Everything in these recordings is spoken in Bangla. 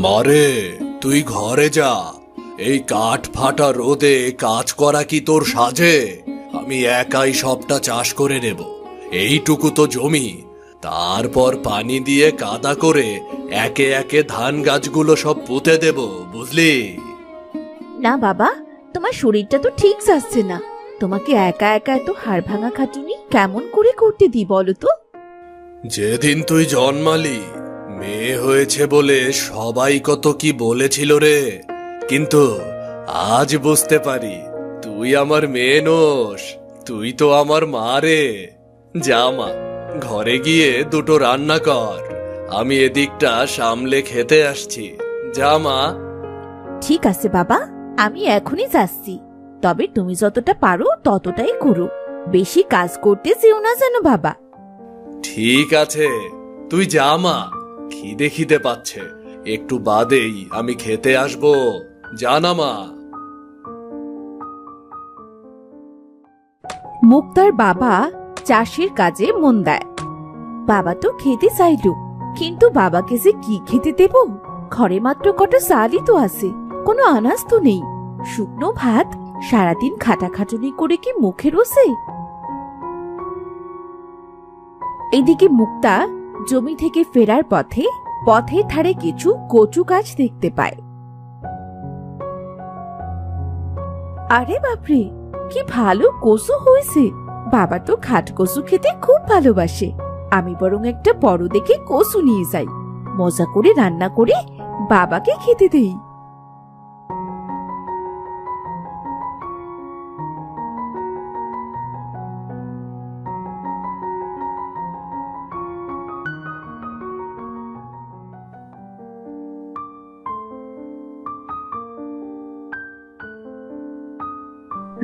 মারে, তুই ঘরে যা। এই কাঠ ফাটা রোদে কাজ করা কি তোর সাজে? আমি একাই সবটা চাষ করে নেব। এইটুকু তো জমি, তারপর পানি দিয়ে কাদা করে একে একে ধান গাছগুলো সব পুঁতে দেব, বুঝলি? না বাবা, তোমার শরীরটা তো ঠিক যাচ্ছে না। তোমাকে একা একা এত হাড় ভাঙা খাটুনি কেমন করে করতে দি বলো তো? যেদিন তুই জন্মালি মেয়ে হয়েছে বলে সবাই কত কি বলেছিল রে, কিন্তু আজ বুঝতে পারি তুই আমার মেয়ে নোস, তুই তো আমার মা রে। যা মা, ঘরে গিয়ে দুটো রান্না কর, আমি এদিকটা সামলে খেতে আসছি। যা মা। ঠিক আছে বাবা, আমি এখনই যাচ্ছি। তবে তুমি যতটা পারো ততটাই করো, বেশি কাজ করতে যেও না যেন বাবা। ঠিক আছে, তুই যা মা, খিদে খিদে পাচ্ছে, একটু বাদেই আমি খেতে আসবো। জানা মা। মুক্তার বাবা চাষের কাজে মন দেয়। বাবা তো খেতে চাইল, কিন্তু বাবাকে যে কি খেতে দেব? ঘরে মাত্র কটা চালই তো আছে, কোনো আনাজ তো নেই। শুকনো ভাত সারাদিন খাটাখাটুনি করে কি মুখে রোসে? এদিকে মুক্তা জমি থেকে ফেরার পথে পথের ধারে কিছু কচু গাছ দেখতে পায়। আরে বাপরে, কি ভালো কচু হয়েছে! বাবা তো খাট কচু খেতে খুব ভালোবাসে। আমি বরং একটা বড় দেখে কচু নিয়ে যাই, মজা করে রান্না করে বাবাকে খেতে দেই।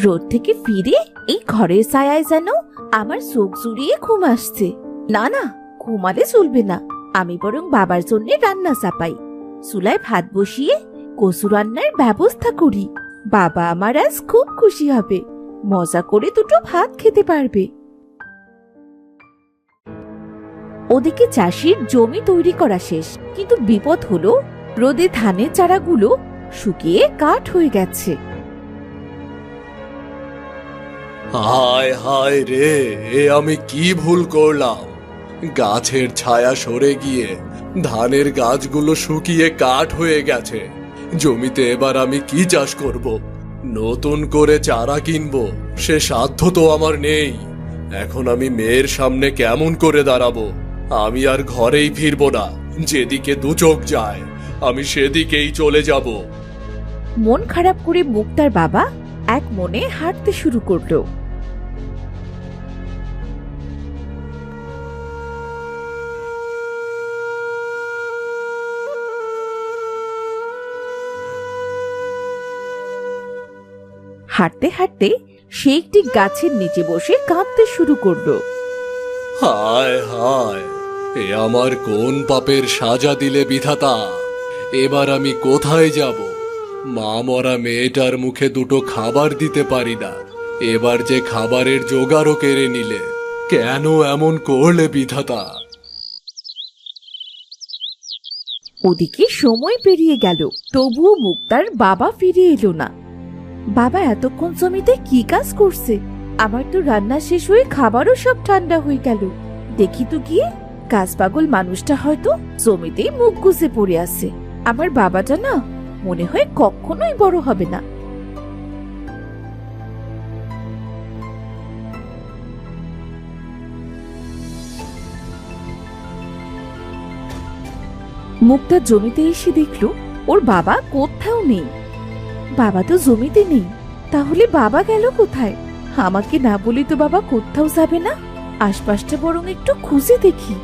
রোদ থেকে ফিরে এই ঘরের ছায়ায় যেন আমার চোখ জুড়িয়ে ঘুম আসছে। না না, ঘুমালে চলবে না, আমি বরং বাবার জন্য রান্না চাপাই। চুলায় ভাত বসিয়ে কচু রান্নার ব্যবস্থা করি। বাবা আমার আজ খুব খুশি হবে, মজা করে দুটো ভাত খেতে পারবে। ওদিকে চাষির জমি তৈরি করা শেষ, কিন্তু বিপদ হলো রোদে ধানের চারাগুলো শুকিয়ে কাঠ হয়ে গেছে। হায় হায় রে, এ আমি কি ভুল করলাম! গাছের ছায়া সরে গিয়ে ধানের গাছগুলো শুকিয়ে কাঠ হয়ে গেছে। জমিতে এবার আমি কি চাষ করব? নতুন করে চারা কিনবো সে সাধ্য তো আমার নেই। এখন আমি মেয়ের সামনে কেমন করে দাঁড়াবো? আমি আর ঘরেই ফিরবো না, যেদিকে দু চোখ যায় আমি সেদিকেই চলে যাব। মন খারাপ করে মুক্তার বাবা এক মনে হাঁটতে শুরু করলো। হাঁটতে হাঁটতে সে একটি গাছের নিচে বসে কাঁদতে শুরু করলো। হায় হায়, এ আমার কোন পাপের সাজা দিলে বিধাতা! এবার আমি কোথায় যাব? মা মরা মেয়েটার মুখে দুটো খাবার দিতে পারি না, এবার যে খাবারের জোগাড়ও কেড়ে নিলে। কেন এমন করলে বিধাতা? ওদিকে সময় পেরিয়ে গেল, তবুও মুক্তার বাবা ফিরে এলো না। বাবা এতক্ষণ জমিতে কি কাজ করছে? আমার তো রান্না শেষ হয়ে খাবারও সব ঠান্ডা হয়ে গেল। দেখি তো গিয়ে, কাজ পাগল মানুষটা হয়তো জমিতেই মুখ গুজে পড়ে আছে। আমার বাবাটা না মনে হয় কখনোই বড় হবে না। মুক্তা জমিতে এসে দেখলো ওর বাবা কোথাও নেই। বাবা তো জমিতে নেই, তাহলে বাবা গেল কোথায়? আমাকে না বলি তো বাবা কোথাও যাবে না। আশপাশটা বরং একটু খুঁজে দেখি।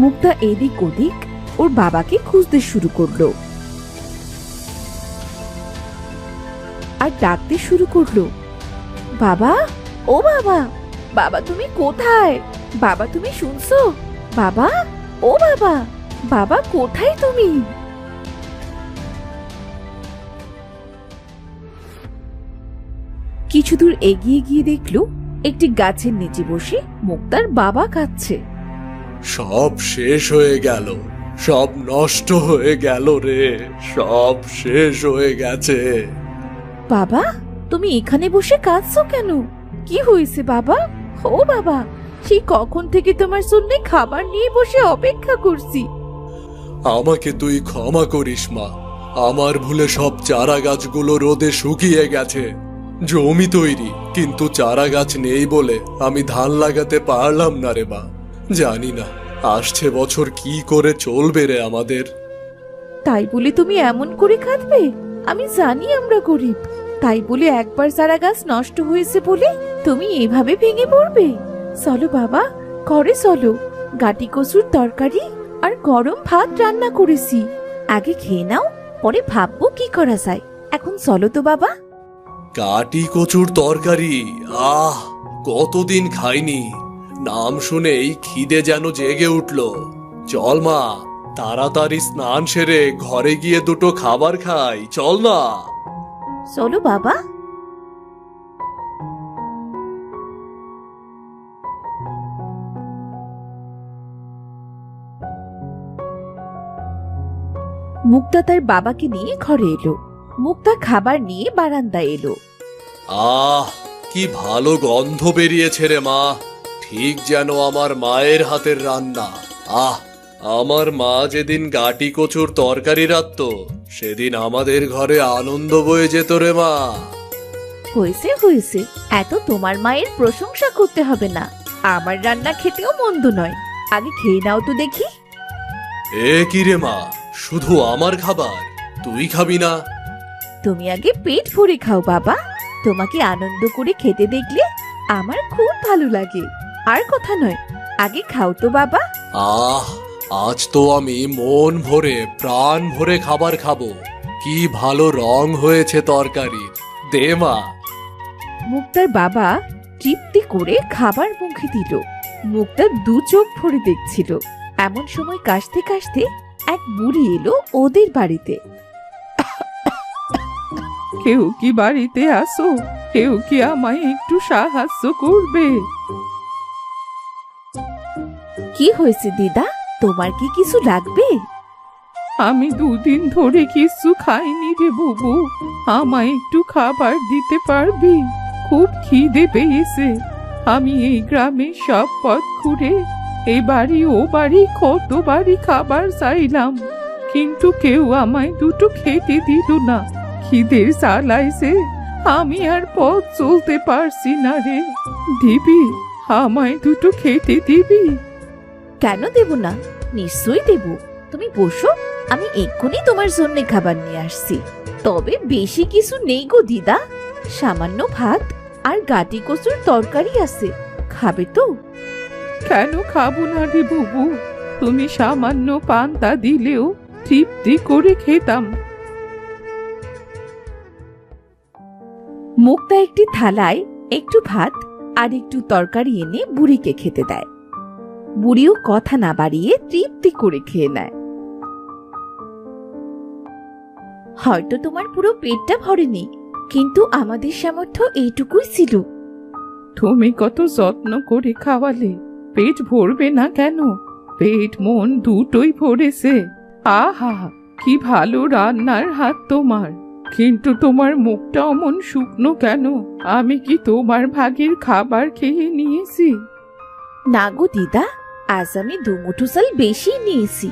মুক্তা এদিক ওদিক ওর বাবাকে খুঁজতে শুরু করলো আর ডাকতে শুরু করলো, বাবা, ও বাবা, বাবা তুমি কোথায়? বাবা তুমি শুনছো? বাবা, ও বাবা, বাবা কোথায় তুমি? কিছু দূর এগিয়ে গিয়ে দেখলো একটি গাছের নিচে বসে মুক্তার বাবা কাঁদছে। সব শেষ হয়ে গেল, সব নষ্ট হয়ে গেল রে, সব শেষ হয়ে গেছে। বাবা, তুমি এখানে বসে কাঁদছো কেন? কি হয়েছে বাবা? ও বাবা, সেই কখন থেকে তোমার জন্য খাবার নিয়ে বসে অপেক্ষা করছি। আমাকে তুই ক্ষমা করিস মা, আমার ভুলে সব চারা গাছগুলো রোদে শুকিয়ে গেছে। জমি তৈরি, কিন্তু চারা গাছ নেই বলে আমি ধান লাগাতে পারলাম না রে মা। জানি না আসছে বছর কি করে চলবে রে আমাদের। তাই বলে তুমি এমন করে কাঁদবে? আমি জানি আমরা গরিব, তাই বলে একবার চারা গাছ নষ্ট হয়েছে বলে তুমি এভাবে ভেঙে পড়বে? চলো বাবা, ঘরে চলো। গাটি কচুর তরকারি আর গরম ভাত রান্না করেছি, আগে খেয়ে নাও, পরে ভাববো কি করা যায়। এখন চলো তো বাবা। কাটি কচুর তরকারি, আহ কতদিন খাইনি, নাম শুনেই খিদে যেন জেগে উঠল। চল মা, তাড়াতাড়ি স্নান সেরে ঘরে গিয়ে দুটো খাবার খাই, চল না। চলো বাবা। মুক্তা তার বাবাকে নিয়ে ঘরে এলো। মুক্তা খাবার নিয়ে বারান্দায় এলো। আহ কি ভালো গন্ধ বেরিয়েছে রে মা, ঠিক যেন আমার মায়ের হাতের রান্না। আহ, আমার মা যেদিন গাটি কচুর তরকারি রাঁধতো সেদিন আমাদের ঘরে আনন্দ বয়ে যেত রে মা। হয়েছে হয়েছে, এত তোমার মায়ের প্রশংসা করতে হবে না। আমার রান্না খেতেও মন্দ নয়, আগে খেয়ে নাও তো দেখি। এ কি রে মা, শুধু আমার খাবার, তুই খাবি না? তুমি আগে পেট ভরে খাও বাবা, তোমাকে আনন্দ করে খেতে দেখলে আমার খুব ভালো লাগে। আর কথা নয়, আগে খাও তো বাবা। আহ, আজ তো আমি মন ভরে প্রাণ ভরে খাবার খাবো। কি ভালো রং হয়েছে তরকারির, দে মা। মুক্তার বাবা তৃপ্তি করে খাবার মুখে দিল। মুক্তা দু চোখ ভরে দেখছিল। এমন সময় কাশতে কাশতে এক বুড়ি এলো ওদের বাড়িতে। কেউ কি বাড়িতে আসো? কেউ কি আমায় একটু সাহায্য করবে? কি হয়েছে দিদা, তোমার কি কিছু লাগবে? আমি দুদিন ধরে কিছু খাইনি রে বুবু, আমায় একটু খাবার দিতে পারবি? খুব খিদে পেয়েছে। আমি এই গ্রামের সব পথ ঘুরে এই বাড়ি ও বাড়ি কত বাড়ি খাবার চাইলাম, কিন্তু কেউ আমায় দুটো খেতে দিল না। খিদের জ্বালাইছে, আমি আর পথ চলতে পারছি না রে। দিবি, আমায় দুটো খেতে দিবি? কেন দেব না, নিশ্চয়ই দেব। তুমি বসো, আমি এক্ষুনি তোমার জন্য খাবার নিয়ে আসছি। তবে বেশি কিছু নেই গো দিদা, সামান্য ভাত আর গাটি কচুর তরকারি আছে, খাবে তো? কেন খাবো না রে বুবু, তুমি সামান্য পান্তা দিলেও তৃপ্তি করে খেতাম। মুক্তা একটি থালায় একটু ভাত আর একটু তরকারি এনে বুড়িকে খেতে দেয়। বুড়িও কথা না বাড়িয়ে তৃপ্তি করে খেয়ে নেয়। হয়তো তোমার পুরো পেটটা ভরেনি, কিন্তু আমাদের সামর্থ্য এইটুকুই ছিল। তুমি কত যত্ন করে খাওয়ালে, পেট ভরবে না কেন? পেট মন দুটোই ভরেছে। আহা, কি ভালো রান্নার হাত তোমার, কিন্তু তোমার মুখটা অমন শুকনো কেন? আমি কি তোমার ভাগের খাবার খেয়ে নিয়েছি? না গো দিদা, আজ আমি দুমুঠো চাল বেশি নিয়েছি।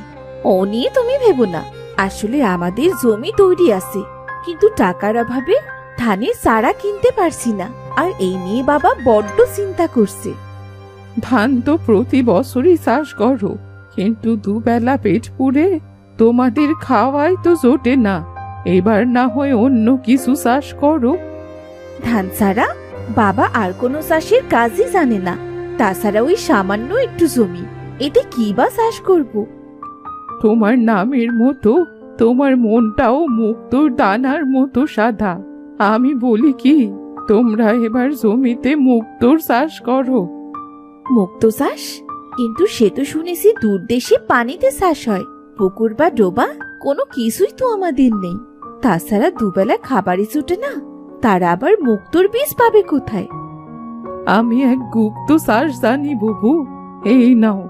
ও নিয়ে তুমি ভেবো না, আসলে আমাদের জমি তৈরি আছে, কিন্তু টাকার অভাবে ধানের চারা কিনতে পারছি না, আর এই নিয়ে বাবা বড্ড চিন্তা করছে। ধান তো প্রতি বছরই চাষ করো, কিন্তু দুবেলা পেট পুড়ে তোমাদের খাওয়াই তো জোটে না। এবার না হয় অন্য কিছু চাষ করো। ধান ছাড়া বাবা আর কোনো চাষের কাজই জানে না, তাছাড়া ওই সামান্য একটু জমি, এতে কি বা চাষ করব? তোমার নামের মতো তোমার মনটাও মুক্তোর দানার মতো সাদা। আমি বলি কি, তোমরা এবার জমিতে মুক্তোর চাষ করো। মুক্ত চাষ? কিন্তু সে তো শুনেছি দূর দেশে পানিতে চাষ হয়, পুকুর বা ডোবা কোনো কিছুই তো আমাদের নেই। তাছাড়া দুবেলা খাবারই জুটে না, তারা আবার মুক্তোর বীজ পাবে কোথায়? আমি এক গুপ্ত চাষ জানি বুবু, এই নাও।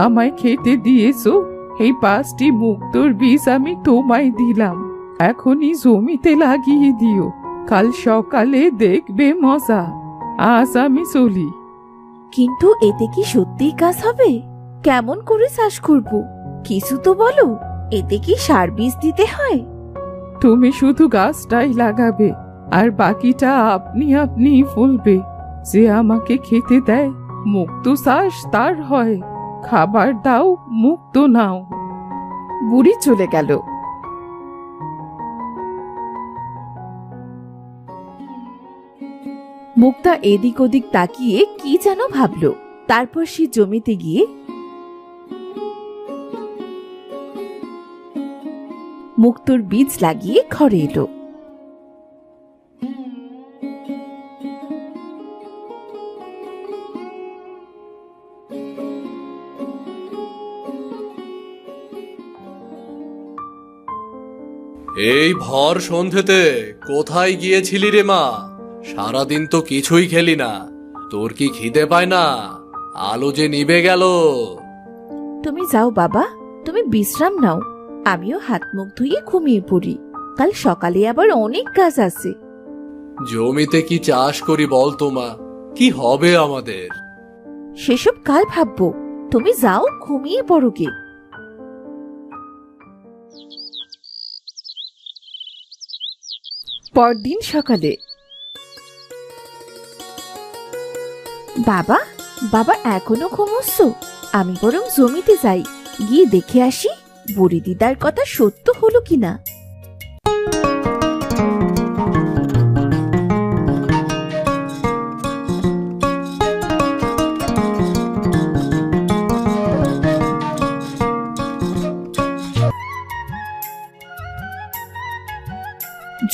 আমায় খেতে দিয়েছো, এই 5টি মুক্তোর বীজ আমি তোমায় দিলাম, এখনই জমিতে লাগিয়ে দিও। কাল সকালে দেখবে মজা। আজ আমি চলি। কিন্তু এতে কি সত্যিই কাজ হবে? কেমন করে চাষ করব? কিছু তো বলো। এতে কি সার বীজ দিতে হয়? তুমি শুধু গাছটাই লাগাবে, আর বাকিটা আপনি আপনি ফলবে। যে আমাকে খেতে দেয়, মুক্ত চাষ তার হয়। খাবার দাও, মুক্ত নাও। বুড়ি চলে গেল। মুক্তা এদিক ওদিক তাকিয়ে কি যেন ভাবলো। তারপর সে জমিতে গিয়ে মুক্তোর বীজ লাগিয়ে ঘরে এলো। এই ভর সন্ধেতে কোথায় গিয়েছিলি রে মা? সারাদিন তো কিছুই খেলি না। তোর কি খিদে পায় না? আলো যে নিভে গেল। তুমি যাও বাবা, তুমি বিশ্রাম নাও। আমিও হাত মুখ ধুয়ে ঘুমিয়ে পড়ি। কাল সকালে আবার অনেক কাজ আছে। জমিতে কি চাষ করি বল তো মা? কি হবে আমাদের? সেসব কাল ভাববো। তুমি যাও, ঘুমিয়ে পড়ো গে। পরদিন সকালে বাবা, বাবা এখনো ঘুমোচ্ছ? আমি বরং জমিতে যাই, গিয়ে দেখে আসি বুড়ি দিদার কথা সত্য হলো কিনা।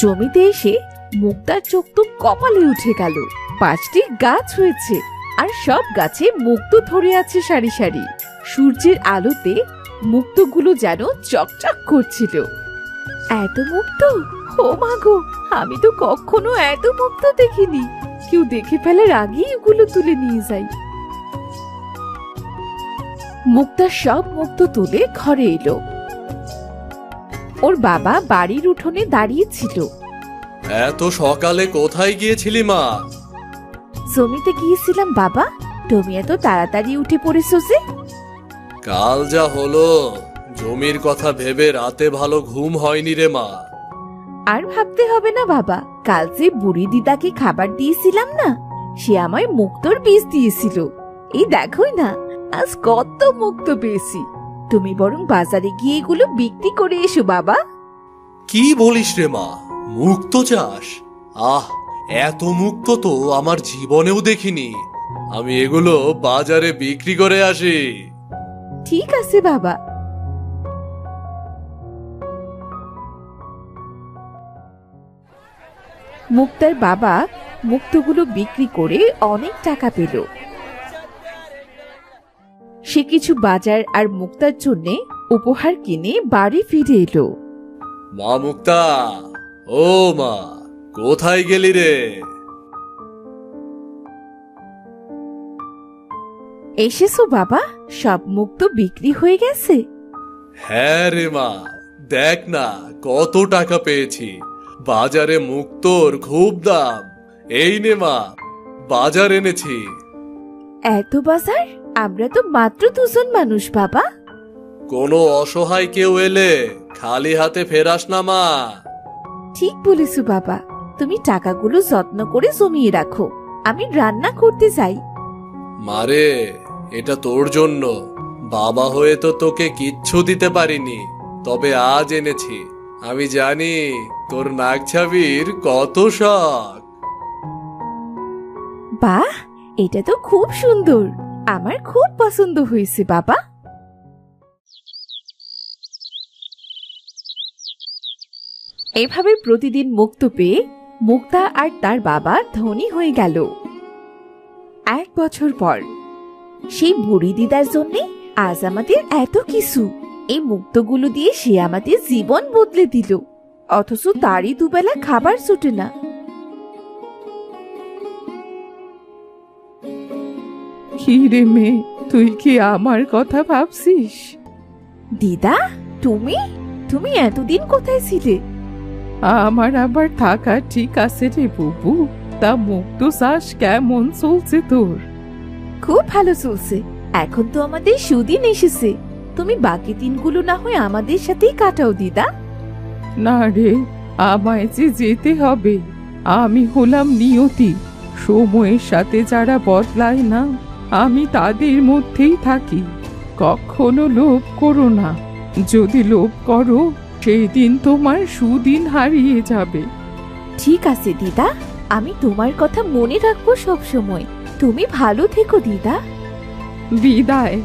জমিতে এসে মুক্তার চোখ তো কপালে উঠে গেল। 5টি গাছ হয়েছে, আর সব গাছে মুক্তো ধরে আছে সারি সারি। সূর্যের আলোতে মুক্তোগুলো যেন চকচক করছিল। এত মুক্তো! ও মা গো, আমি তো কখনো এত মুক্তো দেখিনি। কেউ দেখে ফেলার আগেই এগুলো তুলে নিয়ে যাই। মুক্তা সব মুক্তো তুলে ঘরে এলো। ওর বাবা বাড়ির উঠোনে দাঁড়িয়ে ছিল। এত সকালে কোথায় গিয়েছিলি মা? জমিতে গিয়েছিলাম বাবা। তুমি এত তাড়াতাড়ি উঠে পড়েছো যে? কাল যা হলো, জমির কথা ভেবে রাতে ভালো ঘুম হয়নি রে মা। আর ভাবতে হবে না বাবা, কাল যে বুড়ি দিদাকে খাবার দিয়েছিলাম না, সে আমায় মুক্তোর বীজ দিয়েছিল। এই দেখোই না, আজ কত মুক্তো পেয়েছি। তুমি বরং বাজারে গিয়ে এগুলো বিক্রি করে এসো বাবা। কি বলিস রে মা? মুক্তো চাষ? আহ, এত মুক্তো তো আমার জীবনেও দেখিনি। আমি এগুলো বাজারে বিক্রি করে আসি। ঠিক আছে বাবা। মুক্তার বাবা মুক্তোগুলো বিক্রি করে অনেক টাকা পেল। সে কিছু বাজার আর মুক্তার জন্য উপহার কিনে বাড়ি ফিরে এলো। মা মুক্তা, ও মা, কোথায় গেলি রে? এসেছো বাবা? সব মুক্তো বিক্রি হয়ে গেছে? হ্যাঁ রে মা, দেখ না কত টাকা পেয়েছি। বাজারে মুক্তোর খুব দাম। এই নে মা, বাজার এনেছি। এত বাজার? আমরা তো মাত্র 2 জন মানুষ বাবা। কোনো অসহায় কেউ এলে খালি হাতে ফেরাস না মা। ঠিক বলেছো বাবা। তুমি টাকাগুলো যত্ন করে জমিয়ে রাখো, আমি রান্না করতে যাই। মারে, এটা তোর জন্য। বাবা হয়ে তো তোকে কিচ্ছু দিতে পারিনি, তবে আজ এনেছি। আমি জানি তোর নাক ছাবির কত শখ। বাহ, এটা তো খুব সুন্দর। আমার খুব পছন্দ হয়েছে বাবা। এভাবে প্রতিদিন মুক্তো পেয়ে মুক্তা আর তার বাবা ধনী হয়ে গেল। 1 বছর পর সেই বুড়ি দিদার জন্য আজ আমাদের এত কিছু। এই মুক্তোগুলো দিয়ে সে আমাদের জীবন বদলে দিল, অথচ তারই দুবেলা খাবার জোটে না। কি রে মেয়ে, তুই কি আমার কথা ভাবছিস? দিদা, তুমি তুমি এতদিন কোথায় ছিলে? আমার আবার থাকা ঠিক আছে রে বুবু। তা মুক্ত চাষ কেমন চলছে তোর? খুব ভালো চলছে। এখন তো আমাদের সুদিন এসেছে। তুমি বাকি দিনগুলো না হয় আমাদের সাথেই কাটাও দিদা। না রে, আমায় যে যেতে হবে। আমি হলাম নিয়তি। সময়ের সাথে যারা বদলায় না, আমি তাদের মধ্যেই থাকি। কখনো লোভ করো না। যদি লোভ করো, সেই দিন তোমার সুদিন হারিয়ে যাবে। ঠিক আছে দিদা, আমি তোমার কথা মনে রাখবো সব সময়। তুমি ভালো থেকো দিদা। বিদায়।